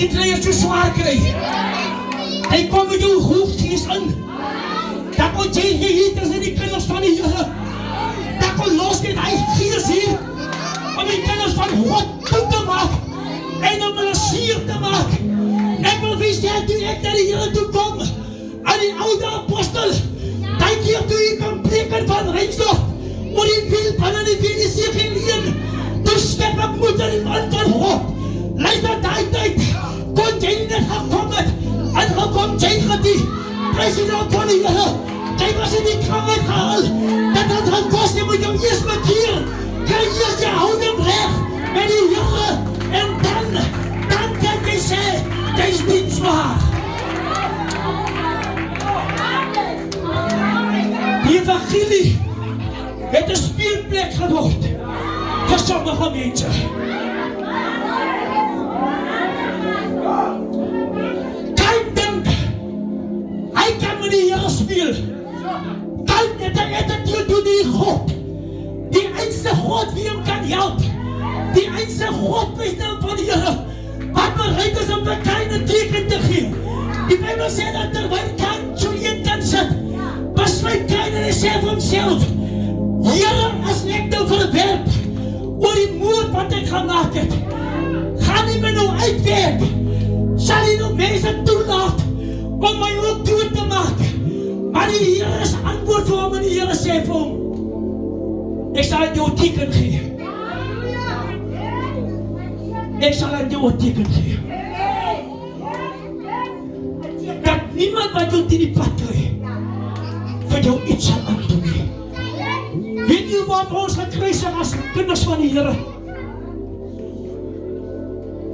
diensleiers so zwaar kry. Hy kom met jou hoofdgees in. Dat kon jy hier is in die kinders van die Here. Dat kon los net hy gees hier. Om die kinders van God toe te maak. En om hulle sier te maak. Ek wil wys jy toe ek na die Here toe kom. Aan die oude apostel. Die keer toe hy kan preken van Rijnsdorp. Oor die wiel van die WDC geen leen. Toe step ek moet aan die man van God. Luister die tyd. Kon jy net gekom het. En gekom jy gedie. President van die Here. Jy was in die krang uitgehaal. Dat het gekost, jy moet jou eerst bekeer. Kry eerst jou houding reg met die Here. En dan kan jy sê, jy is diensbaar. Die evangelie het 'n speelplek geword vir sommige mense. Kyk dink, hy kan met die Here speel. Kyk net, hy het dit doen die God. Die einste God wie hom kan help. Die einste God is nou van die Here. Wat bereid is om 'n kleine teken te gee. Die Bybel sê dat terwyl Kain so een kan sit, besluit Kain en hy sê vir homself, Here, as ek nou verwerp oor die moord wat ek gemaak het, gaan hy my nou uitwerp. Sal hy nou mense toelaat om my ook dood te maak. Maar die Here is antwoord vir hom en die Here sê vir hom, ek sal jou 'n teken gee. Ek sal jou 'n teken gee. Dat niemand wat jou teen die pad kry, vir jou iets sal aandoen nie. Weet jy wat ons gekruisig as kinders van die Here?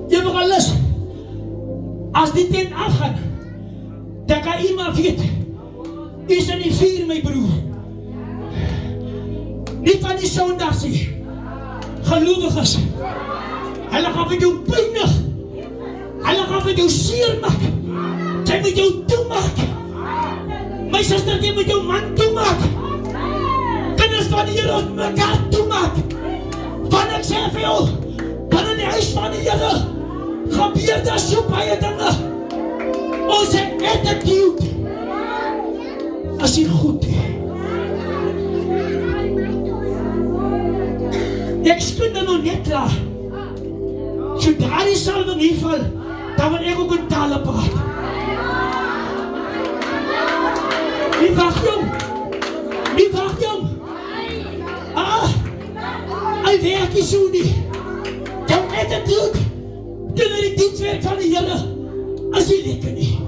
Evangelis, as die tent afgaan, dan kan iemand weet, is in die vuur, my broer. Nie van die sondagsie, gelowiges. Hulle gaan met jou pynig. Hulle gaan met jou seer maak. Jy moet jou toemaak. My suster, jy moet jou man toemaak. Kinders van die Here ons mekaar toemaak. Want ek sê vir jou, binne die huis van die Here gebeur daar so baie dinge. Ons attitude as jy goed is. Ek skunde nou net klaar. Sodra die salwing hier val, dan wil ek ook in tale praat. Nie wacht jong. Nie wacht jong. Hy werk nie so nie. Jou attitude teenoor die dienswerk van die Here is nie lekker nie.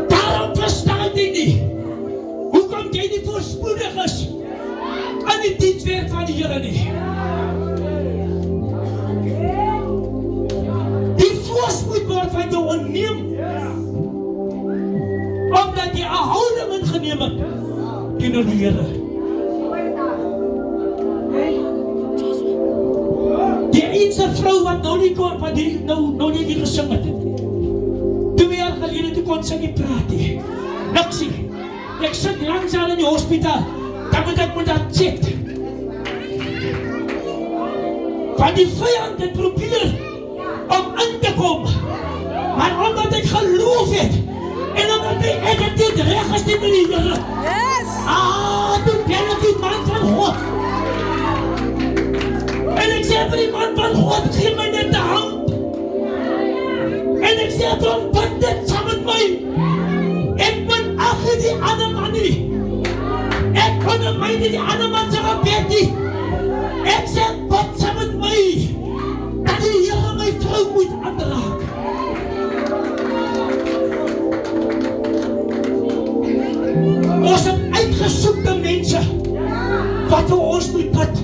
Daarom verstaan jy nie. Hoekom jy nie voorspoedig is aan die dienswerk van die Here nie. Die voorspoed word van jou ontneem. Omdat jy 'n houding ingeneem het teenoor die Here. Die eense vrou wat nou nie kon, wat nou nie die gesing het. 2 jaar gelede toe kon sy nie praat nie. Niksie. Ek sit langs haar in die hospitaal. Dan moet ek met haar chat. Want die vyand het probeer om in te kom. Maar omdat ek geloof het en omdat ek het dit reg is met die Here. Yes! Toe ben ek die man van God. En ek sê vir die man van God, gee my net 'n hand. En ek sê vir hom, bid dit saam met my. Ek min agter die ander man nie. Ek kon my nie die ander man se gebed nie. Ek sê, bid saam met my. Dat die Here my vrou moet aanraak. Ons het uitgesoekte mense wat vir ons moet bid.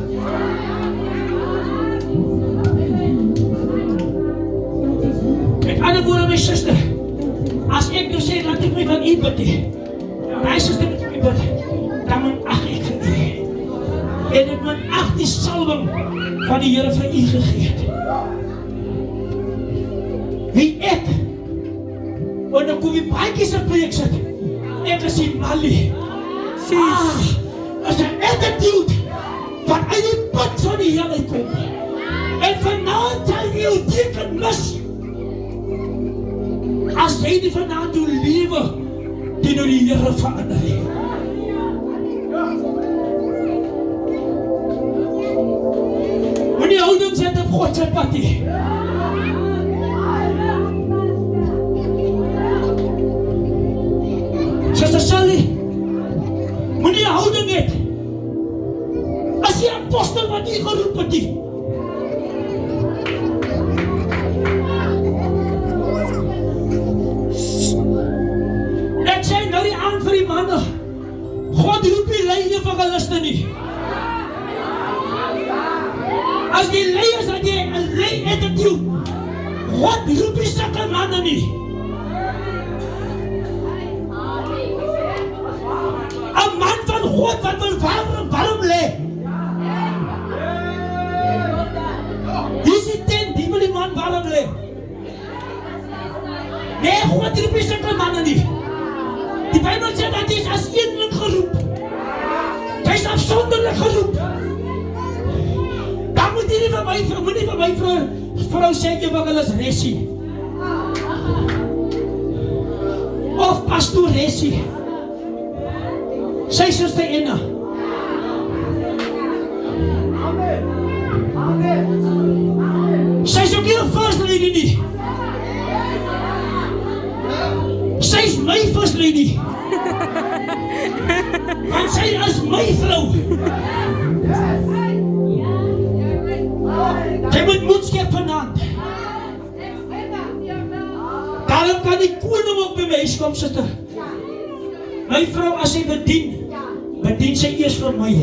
Met ander woorde, my suster, as ek nou sê, laat ek my van u bid nie. My suster moet my bid, dan moet ag ek vir u. En ek moet ag die salwing van die Here vir u gegee het. Wie ek, want ek kom die baiekies in preek sit, ek is die Mali. As 'n attitude wat uit die pad van die Here kom. En vanaand sal jy jy nie vanaand jou lewe teenoor die Here verander nie. Moenie houding zet op God se pad nie. Sister Sally, moenie houding het as die apostel wat nie geroep het nie. Ek sê nou die aan vir die manne, God roep die leie van geliste nie. As die leiers dat jy 'n lei attitude, God roep die sulke manne nie. 'n man van God wat wil warm lê. Hier is die tent, die wil die man warm lê. Nee, God roep die sulke manne nie. Die Bybel sê dat hy is as eenling geroep. Hy is afsonderlik geroep. Dan moet jy nie vir my vrou sê jy wil as Ressie. Of pastoor Ressie. Sy suster Enna. Sy is ook nie 'n first lady nie. Sy is my first lady. Want sy is my vrou. Jy moet moed skep vanaand. Daarom kan die koning ook by my huis kom, sister. My vrou, as sy bedien sy eers vir my.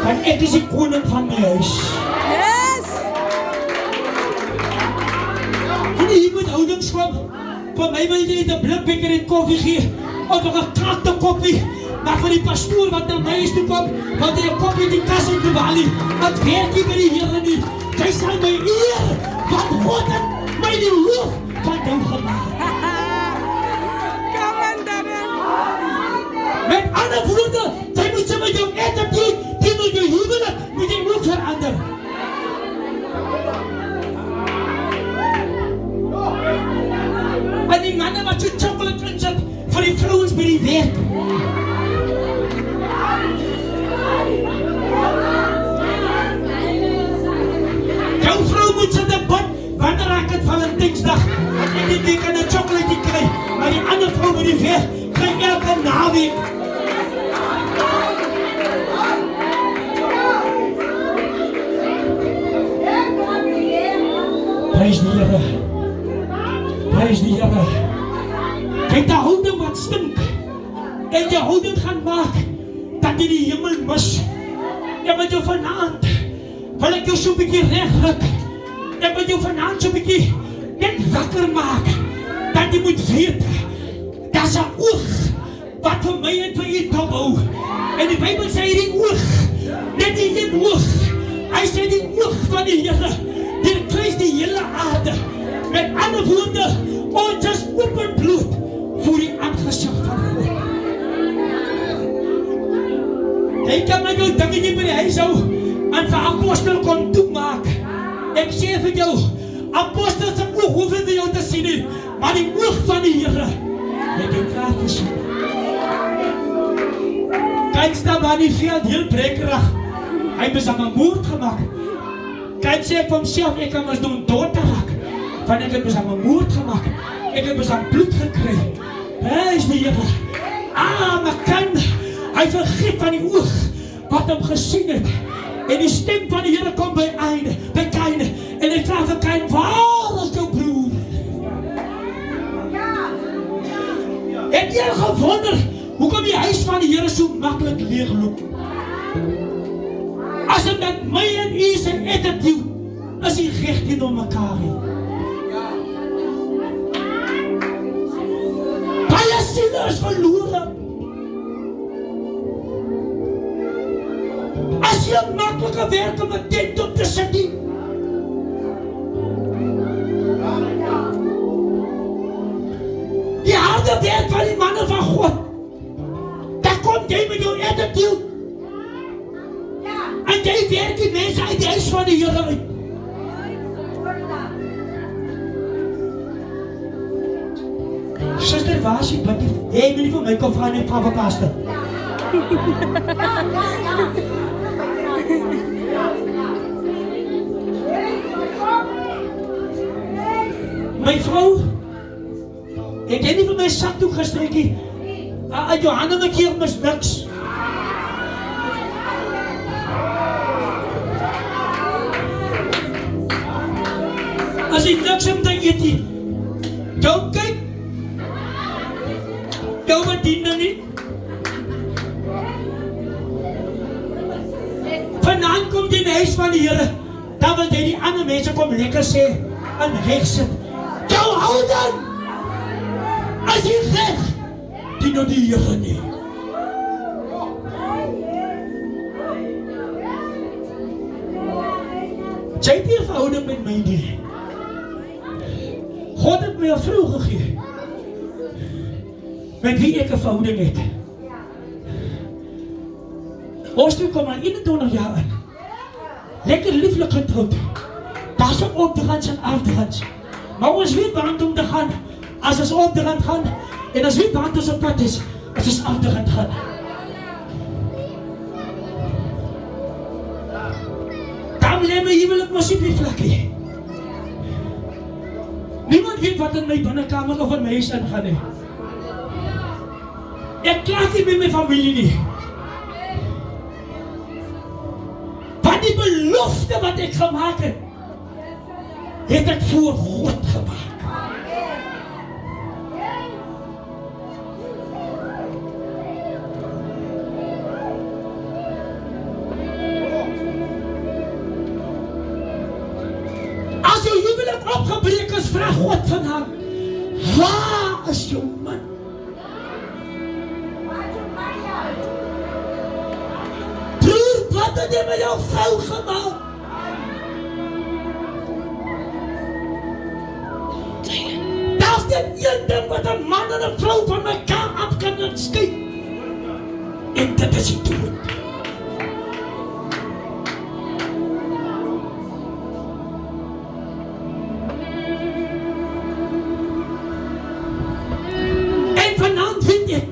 Want ek is die koning van my huis. En hier moet houdings kom. Vir my wil jy 'n blikbeker en koffie gee, of 'n gekrakte koppie. Maar vir die pastoor wat na my huis toe kom, wat hy 'n koppie in die kas in die walie, wat werk nie by die Here nie. Jy sal my eer, want God het my die hoof van jou gemaak. Met ander woorde, jy moet sê met jou attitude, teenoor jou huwelik, moet jy ook verander. En die manne wat so chocolate insit vir die vrouens by die werk. Jou vrou moet sit en bid, wanneer raak het Valentynsdag, en ek die kan 'n chocolate kry, maar die ander vrou by die werk, kry elke naweek. Prys die Here. Prys die Here. Kyk die houding wat stink. En die houding gaan maak dat jy die hemel mis. Ek wil jou vanaand, wil ek jou so 'n bietjie regruk. Ek wil jou vanaand so 'n bietjie net wakker maak. Dat jy moet weet, daar's 'n oog wat vir my en vir u hou. En die Bybel sê die oog, net die een oog. Hy sê die oog van die Here. Dit kruis die hele aarde. Met ander woorde, ons is openbloot voor die aangesig van God. Jy kan my jou dingetje by die huis hou en vir apostel kom toemaak. Ek sê vir jou, apostel se oog hoef nie vir jou te sien nie, maar die oog van die Here het jou klaar gesien. Kyk staan maar die veld heel brekerig. Hy het besang 'n moord gemaak. Kyk sê ek vir homself, ek kan ons doen dood te raak. Want ek het besang 'n moord gemaak. Ek het besang bloed gekry. Prys die Here. Maar kan hy vergeet van die oog wat hom gesien het. En die stem van die Here kom by Kain. En hy vra vir Kain, waar is jou broer? Het jy gewonder, hoekom die huis van die Here so maklik leegloop? As dit met my en u se attitude, is die reg teenoor mekaar nie. Baie siele is verlore. As jy 'n maklike werk om 'n tent op te sit nie. Die harde werk van die manne van God, daar kom jy met jou attitude. En jy werk die mense uit die huis van die Here uit. Suster, waar is die bidie? Jy wil nie vir my kom vra nie, Papa Pastor. My vrou, ek het nie vir my sakdoek gestryk nie. Uit jou hande my keer mis niks. As jy niks om te eet nie, jou kyk, jou wat dien nou nie. Vanavond kom jy in die huis van die Here, dan wil jy die ander mense kom lekker sê, en recht sit. Jou hou dan! As jy recht, dien nou die Here nie. Sy het nie 'n verhouding met my nie. God het my 'n vrou gegee, met wie ek 'n verhouding het. Ons toe kom al 21 jaar in. Lekker lieflik getroud. Daar is opdrachts en afdrachts. Maar ons weet waar om te gaan, as ons opdracht gaan, en ons weet waar ons op pad is, as ons afdracht gaan. Dan lê my huwelik mos nie op die vlakkie. Niemand weet wat in my binnekamer of in my huis ingaan nie. Ek klaar nie met my familie nie. Wat die belofte wat ek gemaak het ek voor God gemaak. As jou huwelik opgebreek is, vraag God van haar, waar is jou man? Broer, wat het jy met jou vrou gemaak? Daar's net een ding wat 'n man en 'n vrou van mekaar af kan skei. En dit is die dood. En vanaand vind ek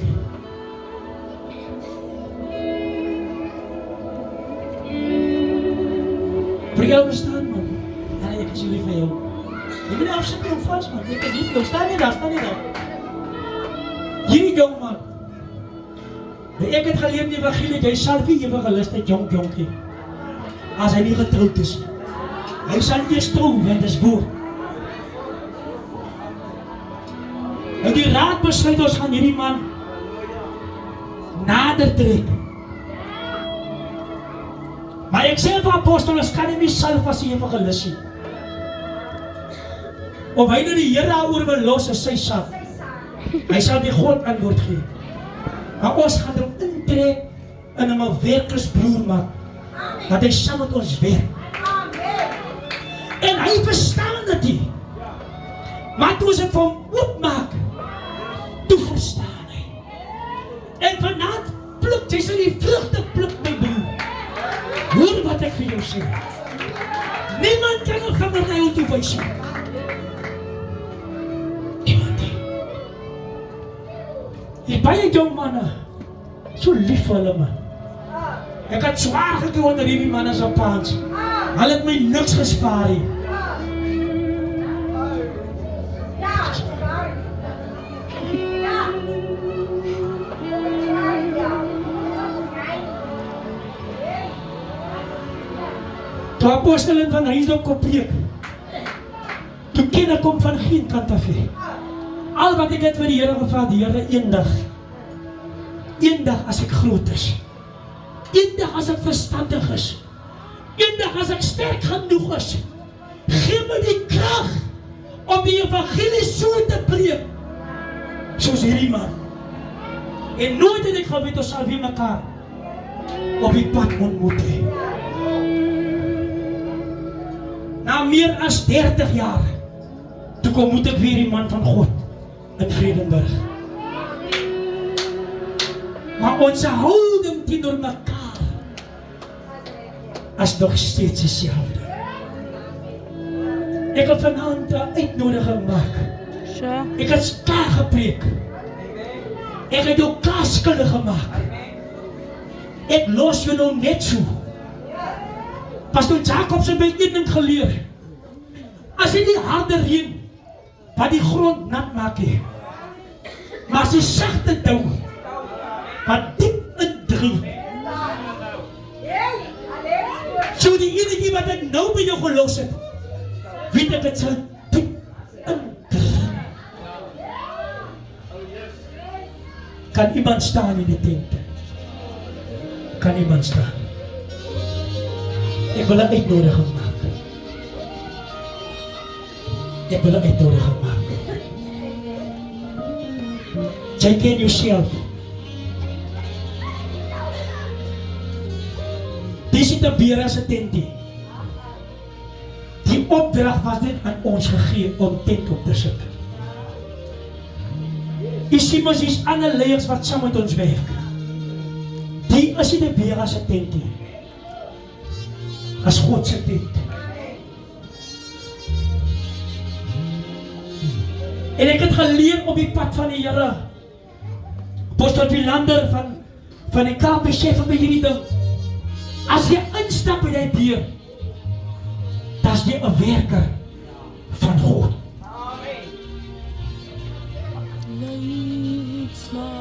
vir jou bestaan, man. Ja, ek is lief vir jou. Jy moet nie afsit jou vast, man. Ek is lief vir jou. Staan nie daar. Hierdie jong man. Ek het geleer in die evangelie, jy sal nie ewig gelus met jonkie. As hy nie getroud is. Hy sal nie trou, want dis woord. En die raad besluit ons gaan hierdie man nader trek. Maar ek sê vir apostel, ons kan nie salf as hy evangelis nie. Of hy nou die Here daaroor wil los, is sy saak. Hy sal die God antwoord gee. Maar ons gaan hom intrek en hom 'n werkersbroer maak. Dat hy saam met ons werk. En hy verstaan dit nie. Maar toe ons het vir hom oopmaak, toe verstaan hy. En vanavond pluk, jy sal die vruchte pluk, my broer. Hoor wat ek vir jou sê. Niemand kan 'n vinger na jou toe wys nie. Die baie jong manne, so lief vir hulle, man. Ek het zwaar gekry onder die manne se paans. Hulle het my niks gespaar nie. Toe apostelen van huis op preek, toe ken ek hom van geen kant af nie. Al wat ek het vir die Here gevra, die Here eendag as ek groot is, eendag as ek verstandig is, eendag as ek sterk genoeg is, gee my die krag om die evangelie so te preek, soos hierdie man. En nooit het ek geweet ons sal weer mekaar op die pad ontmoet hê. Na meer as 30 jaar, toe ontmoet ek weer die man van God in Vredenburg. Maar onze houding teenoor mekaar is nog steeds dieselfde. Ek wil vanaand 'n uitnodiging maak. Ek het klaar gepreek. Ek het jou klaar skuldig gemaak. Ek los jou nou net so. Pastor Jacobs het my een ding geleer. As jy die harde reën wat die grond nat maak nie, maar as die sagte dou wat diep indring. So die enige wat ek nou by jou gelos het, weet ek het sal diep indring. Kan iemand staan in die tent? Kan iemand staan? Ek wil 'n uitnodiging maak. Ek wil 'n uitnodiging maak. Check in yourself. Dis die Bera se tentie. Die opdrag was net aan ons gegee om tent op te sit. Jy sien mos hier's ander leiers wat saam met ons werk. Die is die Bera se tentie. As God se tent. En ek het geleer op die pad van die Here. Apostel Philander van die KP sê vir my hierdie ding. As jy instap by die deur, dan jy 'n werker van God.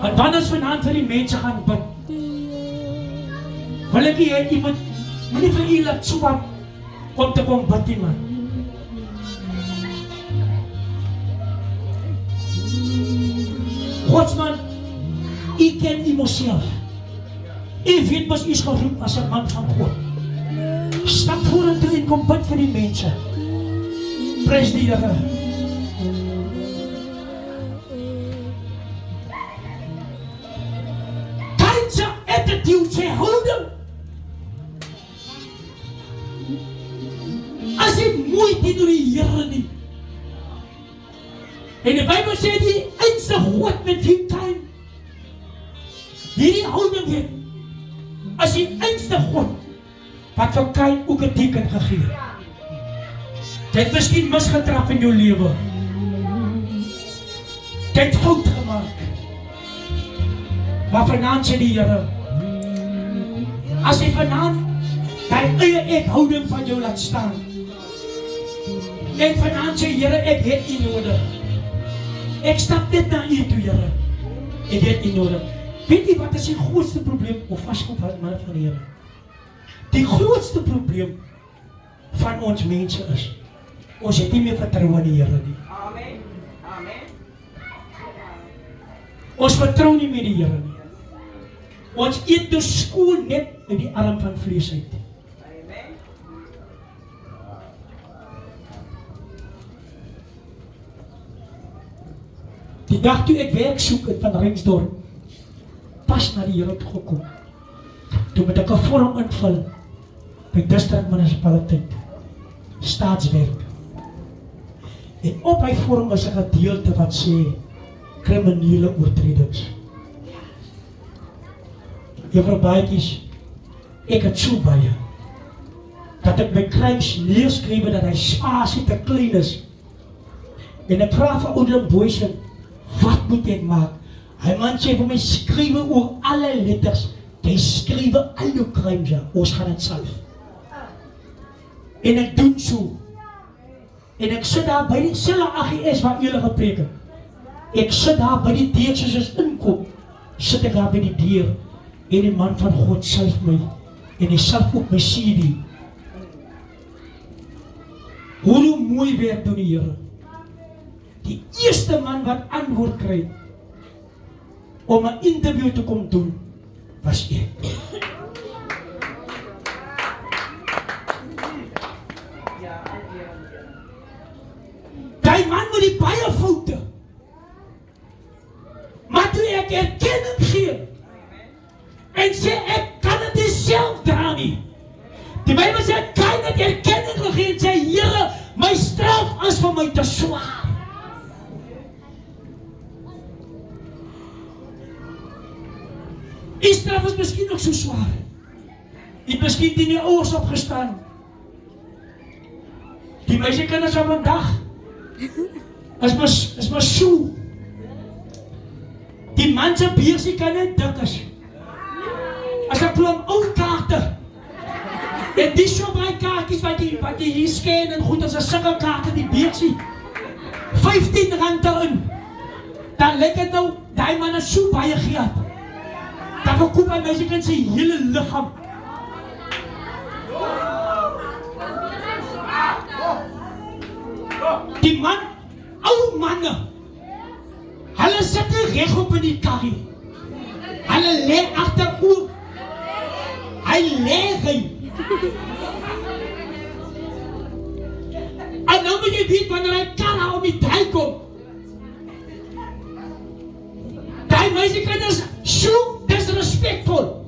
En wanneer ons vanaand vir die mense gaan bid, wil ek hê iemand moenie vir u laat swak om te kom bid nie, man. Godsman, u ken u myself. U weet mos u is geroep as 'n man van God. Stap vorentoe en kom bid vir die mense. Prys die Here. Kyk sy attitude, sy houding. As jy moeite doen die Here nie. En die Bybel sê die einste God met wie kan hierdie houding het. As die einste God wat vir Kain ook 'n teken gegee. Jy het miskien misgetrap in jou lewe. Jy het fout gemaak. Maar vanaand sê die Here, as jy vanaand die eie ek houding van jou laat staan, en vanaand sê Here, ek het u nodig. Ek stap net na u toe, Here. Ek het u nodig. Weet jy wat is die grootste probleem, of vasgop manne van die Here? Die grootste probleem van ons mense is, ons het nie meer vertroue in die Here nie. Amen. Amen. Ons vertrou nie meer die Here nie. Ons eet nou skoon net uit die arm van vlees uit. Amen. Die dag toe ek werk soek het van Ringsdorp, pas na die Here toe gekom. Toe moet ek 'n vorm invul by District Munisipaliteit, staatswerk. En op hy vorm is 'n gedeelte wat sê kriminele oortredings. Juffrou Baatjies, ek het so baie dat ek my kleins neerskryf dat hy spasie te klein is. En ek vra vir Oudlin Boysen, wat moet ek maak? Hy man sê vir my, skrywe oor alle letters. Jy skrywe al jou crimes, ons gaan het self. En ek doen so. En ek sit daar by die selle AGS waar julle gepreek het. Ek sit daar by die deur soos ons inkom. Sit ek daar by die deur. En die man van God self my. En hy self ook my CV. Hoe mooi werk doen die Here. Die eerste man wat antwoord kry om 'n interview te kom doen, was ek. Die man met die baie foute. Maar toe ek erkenning gee en sê ek kan dit nie self dra nie. Die Bybel sê ek kan dit erkenning gegee en sê Here, my straf is vir my te swaar. Die straf is miskien ook so swaar. Jy het miskien teen die ouers opgestaan. Die meisie kinders op 'n dag is maar so. Die man se beursie kan net dik is. As 'n klomp ou kaarte. En die so baie kaartjies wat die hier scan en goed as 'n sulke kaarte die beursie. R15 in. Dan lyk dit nou, daai man het so baie geld. Dan verkoop hy mense sy hele liggaam. Die man, ou manne, hulle sit nie reg op in die karrie. Hulle lê agteroor. Hy lê. En nou moet jy weet wanneer hy karre om die draai kom. Die meisiekinders so disrespectful.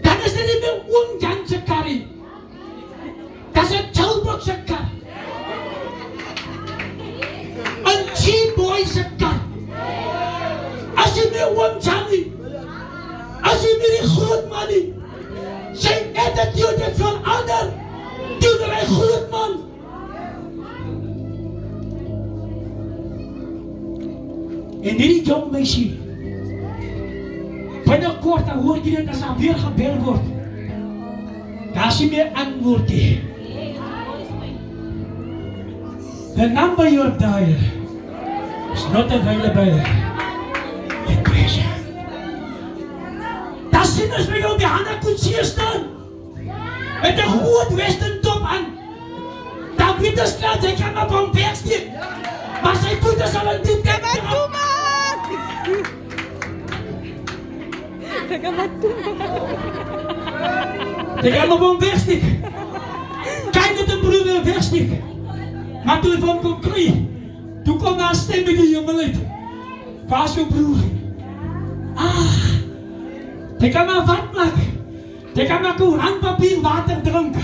Dan is dit nie meer oom Jan se karrie. Dat is 'n Joburg se kar. 'n G-boy se kar. As jy meer oom Jan nie, as jy meer die groot man nie, sy attitude het verander. Teenoor hy groot man. En hierdie jong meisie, binnekort dan hoor jy dit as daar weer gebel word. Daar is nie meer antwoord nie. The number you're dial is not available at present. Dat sien as jy op die hande koetsier staan. Met 'n groot western top aan. Dan weet ons klaar, hy kan maar van wegsteek. Maar sy voete sal in die tek drap. Hy kan maar van wegsteek. Kijk dat de broeder wegsteek. Maar toen hy van kom kry, toe kom daar 'n stem in die hemel uit. Waar is jou broer? Hy kan maar wat maak. Jy kan maar koerantpapier water drink.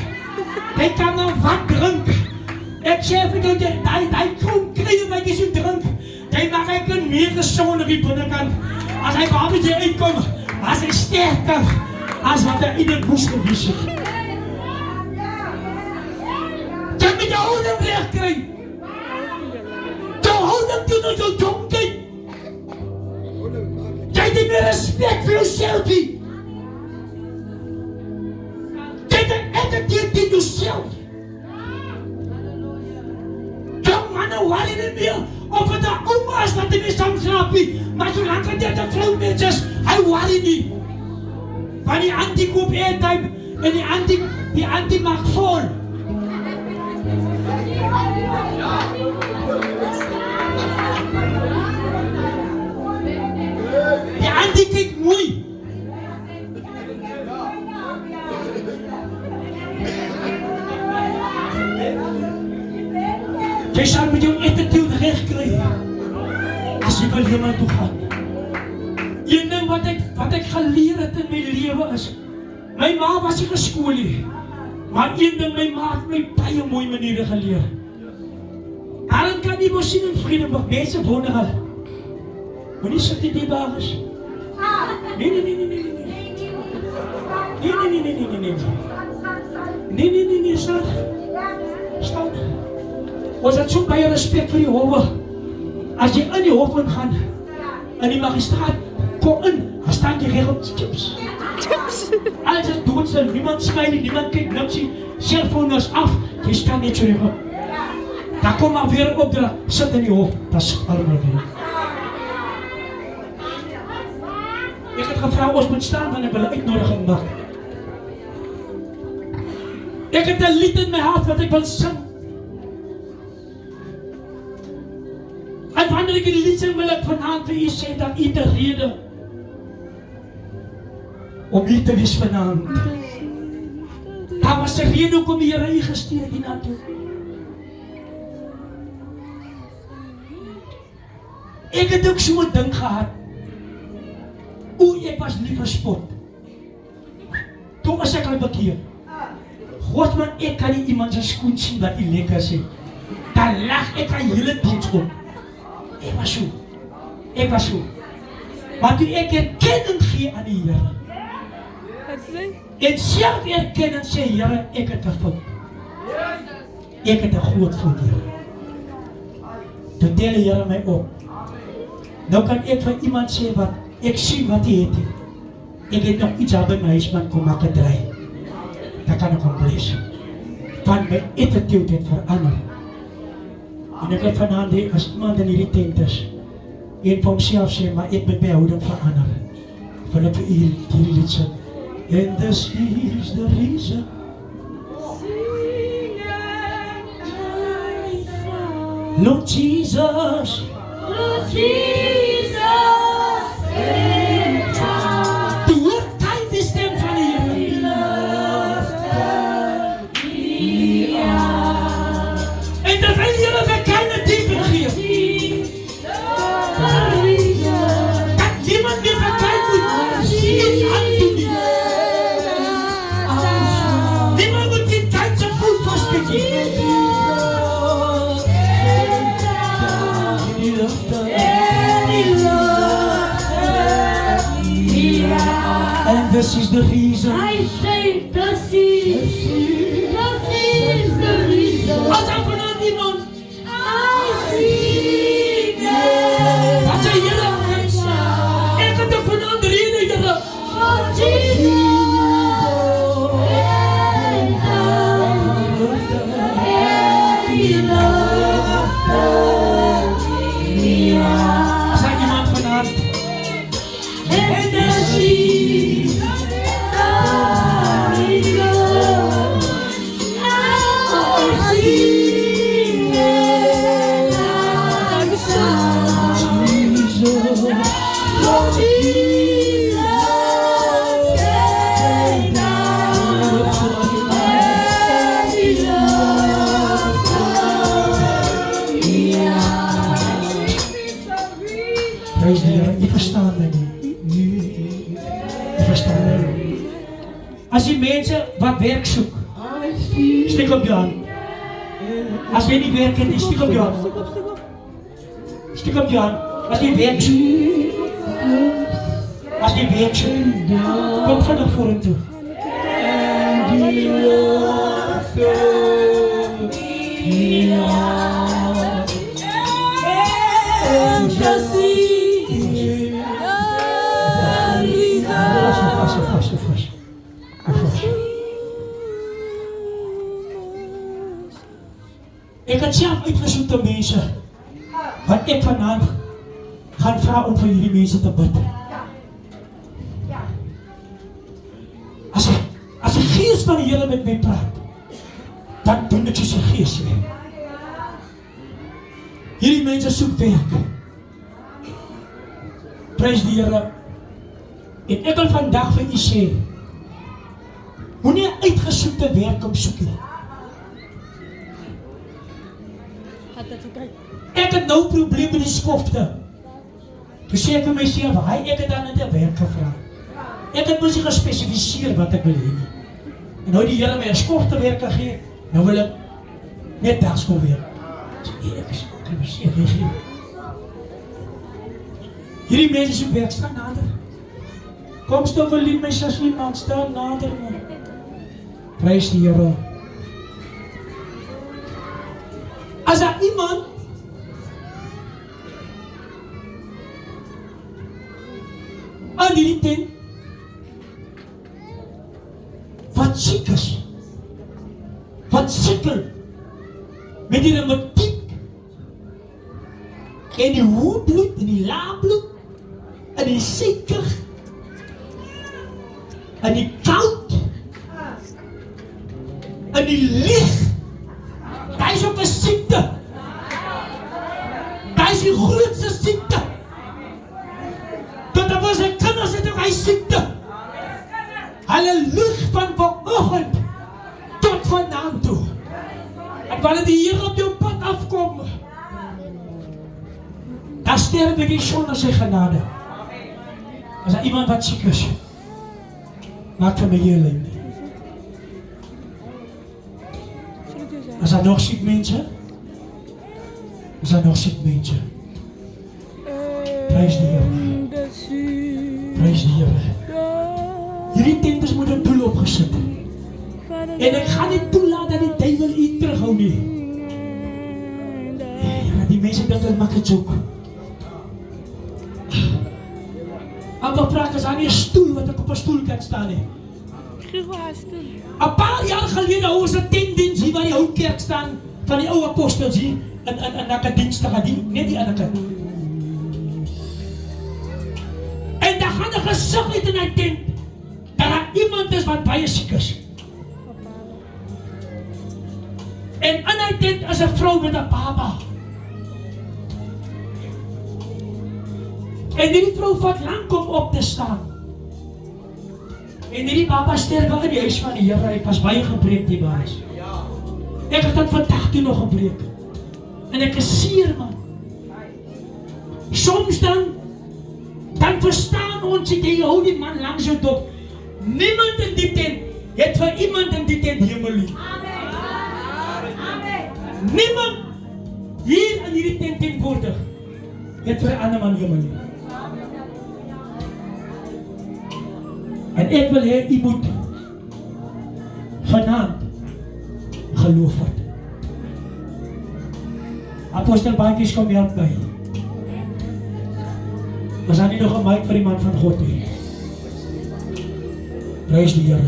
Jy kan maar wat drink. Ek sê vir jou, die kom kry wat jy so drink. Jy maak hy kan meer gesond op die binnenkant. As hy babietjie uitkom, as hy sterker, as wat hy in die moes gewees het. Jy moet jou houding recht kry. Jou houding teenoor jou jonkheid. Jy het nie meer respect vir jouself nie. Attitude in yourself. Jong mannen worry nie meer of het 'n ouma is wat nie saam slaap nie. Maar solank dit 'n vrou mens is, hy worry nie. Want die antie koop airtime en die antie maak vol. Die antie kyk mooi. Jy sal met jou attitude recht kry as jy wil hemel toe gaan. Een ding wat ek geleer het in my lewe is, my ma was nie geskool nie, maar een ding my ma het my baie mooi maniere geleer. Daarom kan die mos sien in Vredenburg, mense wonder al, wanneer sit die bages? Nee. Nee, staan. Ons het so baie respect vir die howe. As jy in die hof ingaan, in die magistraat, kom in, dan staan jy recht op chips. Alles is doodstil, niemand skyn nie, niemand kyk niks nie, cellfoon is af, jy staan net so recht op. Dan kom maar weer opdracht, sit in die hof, dat is allemaal weer. Ek het gevra, ons moet staan, want ek wil 'n uitnodiging maak. Ek het 'n lied in my hart wat ek wil sing. En wanneer ek die lied sing, wil ek vanaand vir u sê dat u 'n rede om hier te wees vanaand. Daar was 'n rede hoekom die Here u gestuur het hiernatoe. Ek het ook so 'n ding gehad. Ek was nie verspot. Toe is ek al bekeer. God man, ek kan nie iemand se skoen sien wat die lekker sê. Dan lag ek aan hele diens op. Ek was so. Maar toe ek erkenning gee aan die Here. En self erkenning sê, Here, ek het 'n fout. Ek het 'n groot fout, Here. Toe tel die Here my op. Nou kan ek vir iemand sê wat, ek sien wat hy het. Ek het nog iets daar by my huis, man, kom maak het draai. Dat kan ek hom bless. Want my attitude het verander. En ek het vanavond, as iemand in hierdie tent is, en vir homself sê, maar ek met my houding verander. Van ek vir hierdie lied sê, and this is the reason. Lord Jesus, Lord Jesus, die woordtyd die stem van die Here. En dat hy die Here vir kleine diepen gee. Dat niemand meer vir klein moet iets aandoen nie. Niemand moet die tyd sy voet vastgek nie. And this is the reason. I say this is the reason. As ek vanavond iemand, I sing it. wat sê Here? Ek het ook vanavond rede, Here. Lord Jesus, As ek iemand vanavond, and the sea, praise die Here, jy verstaan my nie. Jy verstaan my nie. As die mense wat werk soek, steek op jou hand. As jy nie werk het, steek op jou hand. Steek op jou hand. As jy werk soek, as jy werk soek, kom vanaf vorentoe. Vast. Ek het self uitgesoekte mense, wat ek vanavond gaan vra om vir hierdie mense te bid. As die gees van die Here met my praat, dan doen ek soos die gees sê. Hierdie mense soek werk. Prys die Here. En ek wil vandag vir u sê, moenie uitgesoekte werk om soek nie. Ek het nou probleem met die skofte. Toe sê ek vir myself, ek het dan net 'n werk gevra. Ek het mos nie gespesifiseer wat ek wil hê nie. En nou die Here my 'n skofte werk gegee, nou wil ek net dagskool werk. Ek is nie. Hierdie mense soek werk, staan nader. Kom staan vir lief my sussie, man, staan nader man. Prys die Here. As daar iemand aan die tent wat siek is, wat sukkel met die reumatiek en die hoë bloed en die lae bloed en die suiker en die koud en die licht. Daar is ook 'n siekte. Daar is die grootste siekte. Tot op sy kinders het ook hy siekte. Hulle lig van vanoggend tot vandaan toe. En wanneer die Here op jou pad afkom, dan sterf ek die son as sy genade. As daar iemand wat siek is, maak vir my healing. As daar nog siek mense? As daar nog siek mense? Prys die Here. Prys die Here. Hierdie tenters moet 'n doel opgesit. En ek gaan nie toelaat dat die duiwel u terughou nie. Ja, die mense dink hulle maak 'n joke. Amper vraag is aan die stoel wat ek op 'n stoel kan staan nie. 'n Paar jaar gelede was 'n tendens hier waar die ou kerk staan van die ou apostels hier in daardie dienstige dien, net die ander kant. En daar gaan 'n gesig uit in die tent. Daar iemand is wat baie siek is. En in die tent is 'n vrou met 'n baba. En die vrou vat lank om op te staan. En die baba sterf in die huis van die Here. Hy was baie gebreek die baas. Ek het dit vandag toe nog gebreek. En ek is seer man. Soms dan verstaan ons die hou die man langs jou dop. Niemand in die tent het vir iemand in die tent hemel lief. Niemand hier in hierdie tent teenwoordig het vir 'n ander man hemel lief. En ek wil hê u moet vanaand geloof vat. Apostel Baantjies kom help my. Was daar nie nog 'n mic vir die man van God nie? Prys die Here.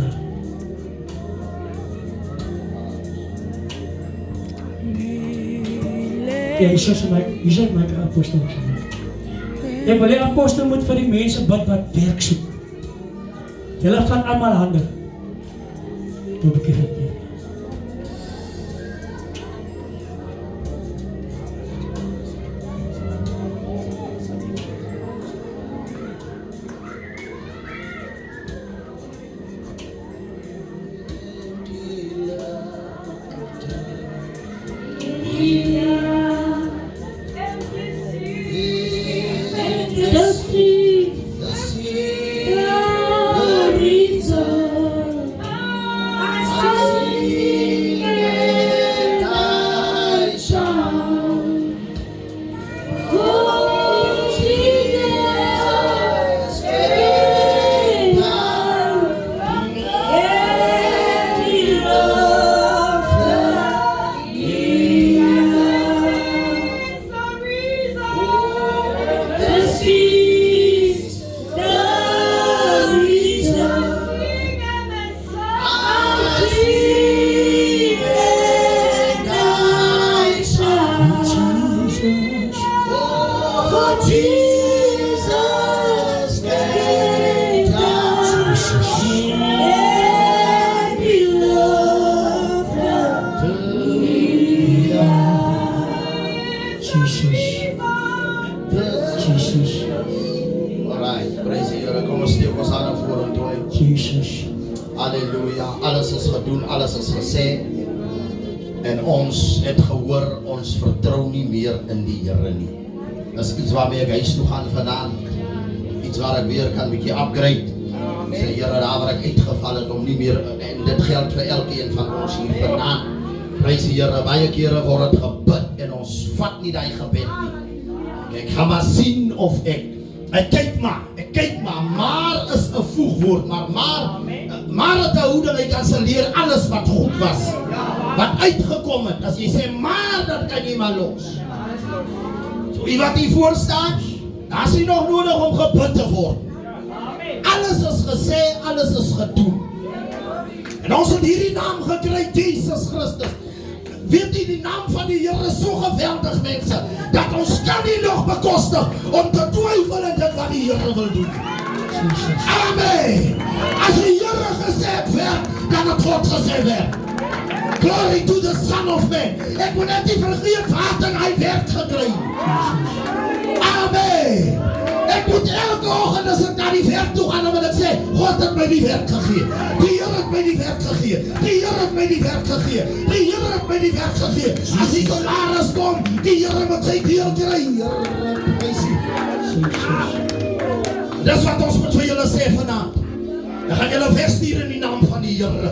Ja, hier is my apostel. Ek wil hê apostel moet vir die mense bid wat werk soek. Julle van almal hande. Tot ek dit. Alles is gedoen, alles is gesê. En ons het gehoor, ons vertrou nie meer in die Here nie. Dis iets waarmee ek huis toe gaan vanaand. Iets waar ek weer kan bietjie upgrade. Sê Here, daar waar ek uitgeval het om nie meer, en dit geld vir elkeen van ons hier vanaand. Prys die Here, baie kere word dit gebid en ons vat nie daai gebed nie. Ek gaan maar sien of ek kyk maar is 'n voegwoord, maar het 'n houding, hy kanselleer alles wat goed was, wat uitgekom het. As jy sê maar, dan kan jy maar los. So jy wat hier voor staan, daar is nie nog nodig om gebid te word. Alles is gesê, alles is gedoen. En ons het hierdie naam gekry, Jesus Christus. Weet jy, die naam van die Here is so geweldig, mense, dat ons kan nie nog bekostig om te twyfel in dit wat die Here wil doen. Amen. As die Here gesê het werk, dan het God gesê werk. Glory to the Son of Man. Ek moet net nie vergeet wat en hy werk gekry. Amen. Ek moet elke oggend as ek na die werk toe gaan, dan wil ek sê, God het my die werk gegee. Die Here het my die werk gegee. Die Here het my die werk gegee. Die Here het my die werk gegee. As die salaris kom, die Here moet sy deel kry. Dis wat ons moet vir julle sê vanaand. Dan gaan julle wegstuur in die naam van die Here.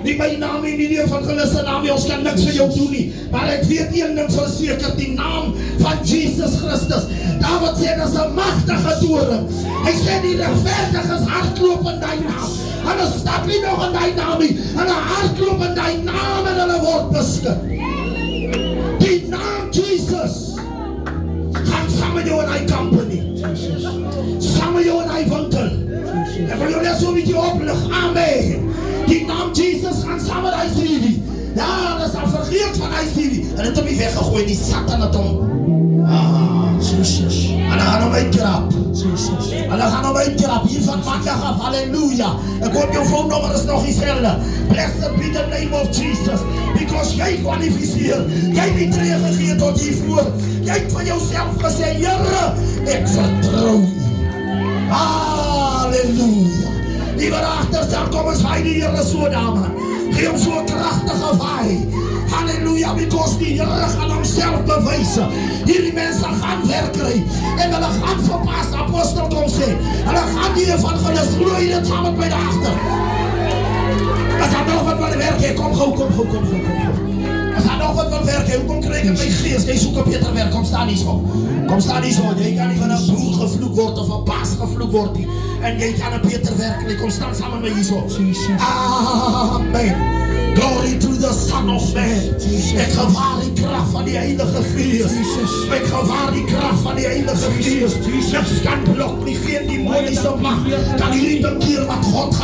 Nie my naam en nie die evangelis se naam nie, ons kan niks vir jou doen nie. Maar ek weet een ding sal seker, die naam van Jesus Christus. David sê, dis 'n magtige toring. Hy sê, die regverdiges hardloop in die naam. Hulle stap nie nog in die naam nie. Hulle hardloop in die naam en hulle word beskik. Die naam Jesus Saam met jou in hy winkel. Ek wil jou net so 'n bietjie oplig. Amen. Die naam Jesus gaan saam met ICV. Ja, dat is al vergeet van ICV. En het hom nie weggegooi, die Satan het hom. En dan gaan hom uitkrap. En dan gaan hom uitkrap. Hier van maandag af, halleluja. Ek hoop jou phone-nummer is nog dieselfde. Blessed be the name of Jesus. Because jy kwalificeer. Jy het nie teruggegee tot hiervoor. Jy het van jouself gesê, Here, ek vertrou U. Halleluja. Die wat achter staan, kom eens vaai die Here so daar, man. Gee hom so 'n kragtige vaai. Halleluja, because die Here gaan homself bewys. Hierdie mense gaan werk kry. En hulle gaan verpas, apostel kom sê. Hulle gaan die evangelis glooi dit saam met my daagter. As daar nog wat wil werk, kom gou. As daar nog wat wil werk, hoekom kry ek in my gees? Jy soek 'n beter werk, kom staan hier so. Kom staan hier so, jy kan nie van 'n broer gevloek word of 'n baas gevloek word nie. En jy kan 'n beter werk kry, kom staan saam met my hier so. Amen. Glory to the Son of Man. Ek gewaar die krag van die Heilige Gees. Ek gewaar die krag van die Heilige Gees. Niks kan blok nie, geen demoniese mag kan hierdie keer wat God